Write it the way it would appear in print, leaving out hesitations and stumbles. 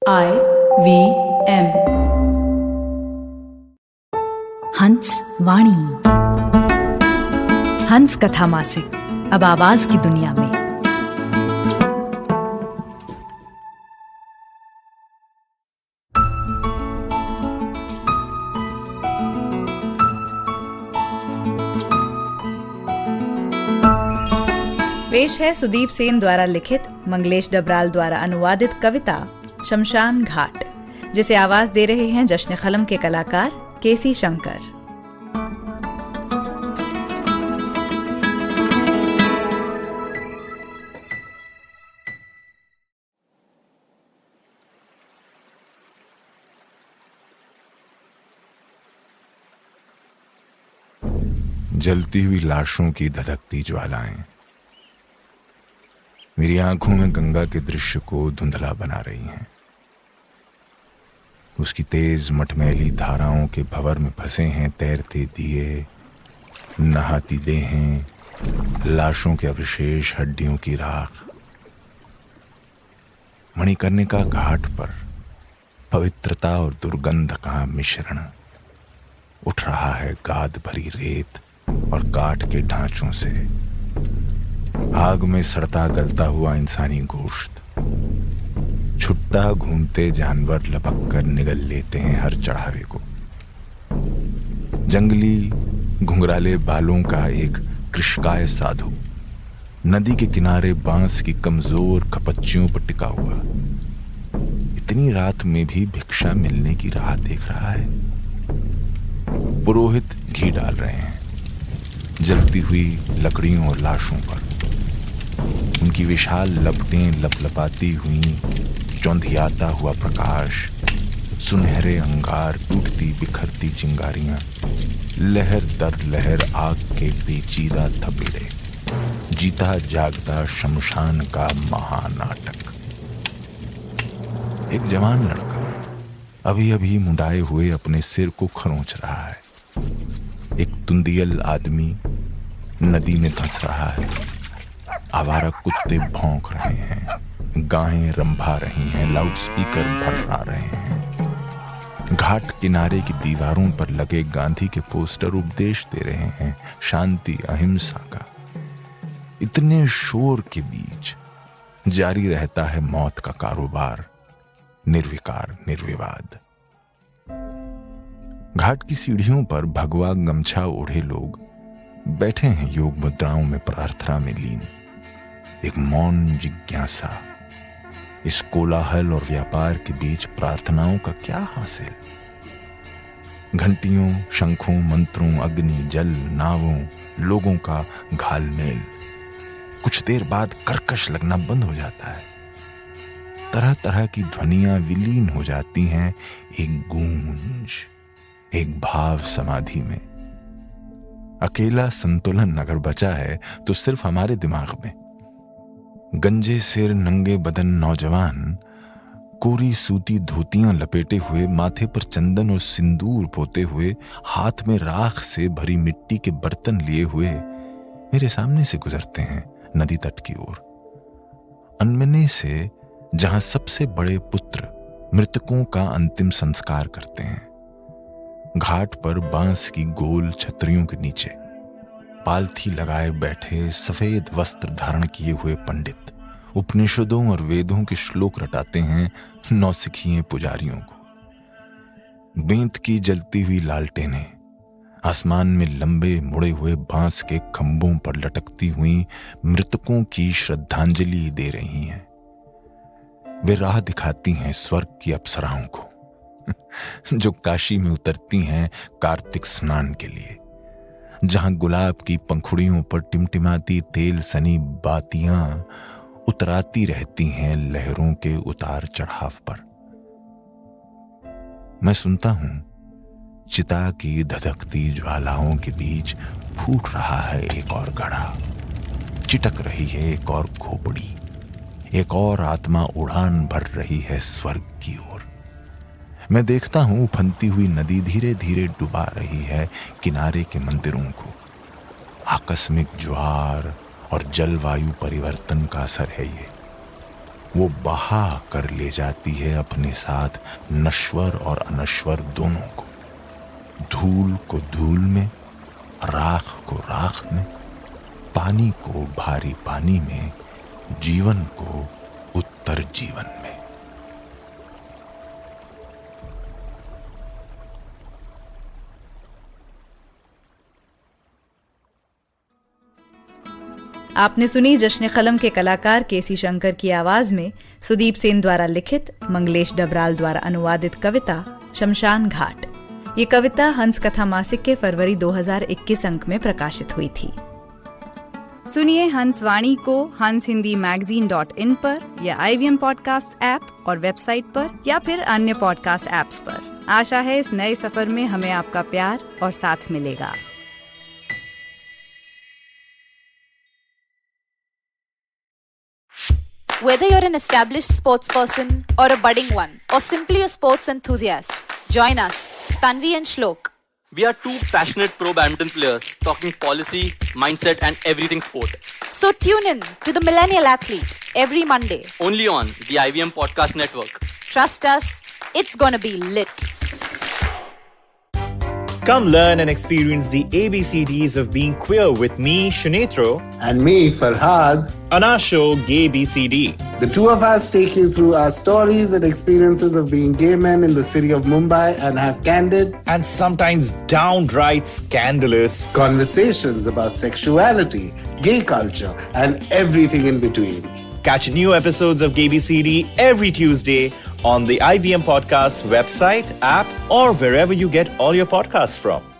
IVM हंस वाणी। हंस कथा मासिक अब आवाज की दुनिया में। पेश है सुदीप सेन द्वारा लिखित, मंगलेश डबराल द्वारा अनुवादित कविता शमशान घाट, जिसे आवाज दे रहे हैं जश्न कलम के कलाकार केसी शंकर। जलती हुई लाशों की धधकती ज्वालाएं मेरी आंखों में गंगा के दृश्य को धुंधला बना रही हैं। उसकी तेज मटमैली धाराओं के भंवर में फंसे हैं तैरते दिए, नहाती देहें, लाशों के अवशेष, हड्डियों की राख। मणिकर्णिका घाट पर पवित्रता और दुर्गंध का मिश्रण उठ रहा है गाद भरी रेत और काठ के ढांचों से। आग में सड़ता गलता हुआ इंसानी गोश्त, छुट्टा घूमते जानवर लपक कर निगल लेते हैं हर चढ़ावे को। जंगली घुंघराले बालों का एक कृषकाय साधु नदी के किनारे बांस की कमजोर खपच्चियों पर टिका हुआ इतनी रात में भी भिक्षा मिलने की राह देख रहा है। पुरोहित घी डाल रहे हैं जलती हुई लकड़ियों और लाशों पर। उनकी विशाल लपटें लपलपाती हुई, चौंधियाता हुआ प्रकाश, सुनहरे अंगार, टूटती बिखरती चिंगारियां, लहर दर लहर आग के पेचीदा थपेड़े, जीता जागता शमशान का महानाटक। एक जवान लड़का अभी अभी मुंडाए हुए अपने सिर को खरोंच रहा है। एक तुंदियल आदमी नदी में धंस रहा है। आवारा कुत्ते भौंक रहे हैं, गायें रंभा रही हैं, लाउडस्पीकर भड़का रहे हैं। घाट किनारे की दीवारों पर लगे गांधी के पोस्टर उपदेश दे रहे हैं शांति अहिंसा का। इतने शोर के बीच जारी रहता है मौत का कारोबार, निर्विकार निर्विवाद। घाट की सीढ़ियों पर भगवा गमछा ओढ़े लोग बैठे हैं योग मुद्राओं में प्रार्थना में लीन। एक मौन जिज्ञासा, इस कोलाहल और व्यापार के बीच प्रार्थनाओं का क्या हासिल? घंटियों, शंखों, मंत्रों, अग्नि, जल, नावों, लोगों का घालमेल कुछ देर बाद कर्कश लगना बंद हो जाता है। तरह तरह की ध्वनियां विलीन हो जाती हैं एक गूंज, एक भाव समाधि में। अकेला संतुलन अगर बचा है तो सिर्फ हमारे दिमाग में। गंजे सिर, नंगे बदन नौजवान, कोरी सूती धोतियां लपेटे हुए, माथे पर चंदन और सिंदूर पोते हुए, हाथ में राख से भरी मिट्टी के बर्तन लिए हुए मेरे सामने से गुजरते हैं नदी तट की ओर। अनमने से जहां सबसे बड़े पुत्र मृतकों का अंतिम संस्कार करते हैं। घाट पर बांस की गोल छतरियों के नीचे पालथी लगाए बैठे सफेद वस्त्र धारण किए हुए पंडित उपनिषदों और वेदों के श्लोक रटाते हैं नौसिखिए पुजारियों को। बेंत की जलती हुई लालटेनें आसमान में लंबे मुड़े हुए बांस के खंभों पर लटकती हुई मृतकों की श्रद्धांजलि दे रही हैं। वे राह दिखाती हैं स्वर्ग की अप्सराओं को जो काशी में उतरती हैं कार्तिक स्नान के लिए, जहां गुलाब की पंखुड़ियों पर टिमटिमाती तेल सनी बातियां उतराती रहती हैं लहरों के उतार चढ़ाव पर। मैं सुनता हूं चिता की धधकती ज्वालाओं के बीच फूट रहा है एक और घड़ा, चिटक रही है एक और खोपड़ी, एक और आत्मा उड़ान भर रही है स्वर्ग की ओर। मैं देखता हूं उफनती हुई नदी धीरे धीरे डुबा रही है किनारे के मंदिरों को। आकस्मिक ज्वार और जलवायु परिवर्तन का असर है ये। वो बहा कर ले जाती है अपने साथ नश्वर और अनश्वर दोनों को, धूल को धूल में, राख को राख में, पानी को भारी पानी में, जीवन को उत्तर जीवन में। आपने सुनी जश्न कलम के कलाकार केसी शंकर की आवाज में सुदीप सेन द्वारा लिखित, मंगलेश डबराल द्वारा अनुवादित कविता शमशान घाट। ये कविता हंस कथा मासिक के फरवरी 2021 अंक में प्रकाशित हुई थी। सुनिए हंस वाणी को hanshindiMagazine.in पर या IVM पॉडकास्ट ऐप और वेबसाइट पर या फिर अन्य पॉडकास्ट ऐप्स पर। आशा है इस नए सफर में हमें आपका प्यार और साथ मिलेगा। Whether you're an established sports person or a budding one or simply a sports enthusiast, join us, Tanvi and Shlok. We are two passionate pro badminton players talking policy, mindset and everything sport. So tune in to the Millennial Athlete every Monday. Only on the IVM Podcast Network. Trust us, it's gonna be lit. Come learn and experience the ABCDs of being queer with me, Shunetro, and me, Farhad, on our show Gay BCD. The two of us take you through our stories and experiences of being gay men in the city of Mumbai and have candid and sometimes downright scandalous conversations about sexuality, gay culture, and everything in between. Catch new episodes of Gay BCD every Tuesday on the IVM Podcast website, app, or wherever you get all your podcasts from.